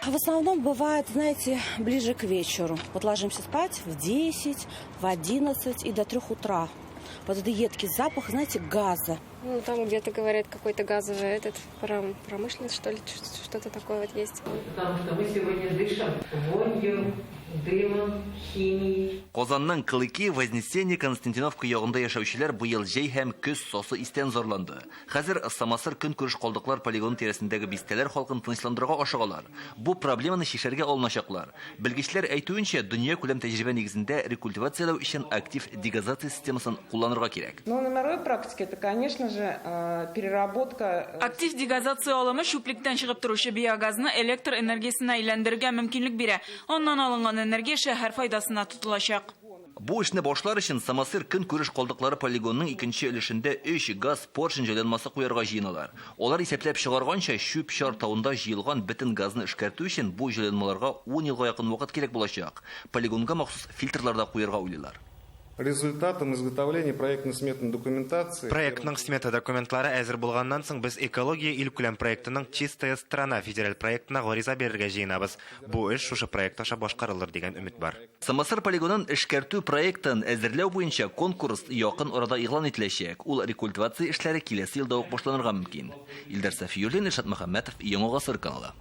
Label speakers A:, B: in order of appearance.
A: В основном бывает, знаете, ближе к вечеру. Вот ложимся спать в 10, в 11 и до 3 утра. Вот это едкий запах, знаете, газа.
B: Ну, там где-то, говорят, какой-то газовый промышленность, что ли, что-то такое вот есть.
C: Потому что мы сегодня дышим вонью, дымом, химией.
D: Казанның Кылыки, Вознесение, Константиновка ягында яшәүчеләр бу ел җәй һәм көз сасы истән зарланды. Хәзер Самасыр көнкүреш калдыклар полигон тирәсендәге бистәләр халкын тынычландырырга ашыгалар. Бу проблеманы шишәргә алыначаклар. Белгечләр әйтүенчә, дөнья күләм тәҗрибә нигезендә рекультивацияләү өчен актив дегазация системасын кулланырга кирәк.
E: Но на мировой практике это, конечно же, переработка.
F: Актив дегазация алымы шүплектән чыгып торучы биогазны электр энергиясенә әйләндерергә мөмкинлек бирә. Аннан алынган энергия шәһәр файдасына тотылачак.
D: Бу эшне башлар өчен Самасыр көнкүреш калдыклары полигонның икенче өлешендә 3 газ поршень җайланмасы куярга җыеналар. Алар исәпләп чыгарганча Шүп Чар тауында җыелган бөтен газны эшкәртү өчен бу җайланмаларга 10 елга якын вакыт кирәк булачак. Полигонга махсус фильтрларда куярга уйлыйлар.
G: Результатом изготовления проектно-сметной документации.
H: Проектның смета документлары әзер булганнан соң без экология илкүләм проектының чистая страна федераль проектына гариза бирергә җыенабыз. Бу эш шушы проект аша башкарылыр дигән өмет бар.
D: Самасыр полигонын эшкәртү проектын әзерләү буенча конкурс якын арада игълан ителәчәк. Ул рекультивация эшләре киләсе елда ук башланырга мөмкин. Илдар Сафиуллин, Илшат Мөхәммәтов, Яңа Гасыр каналы.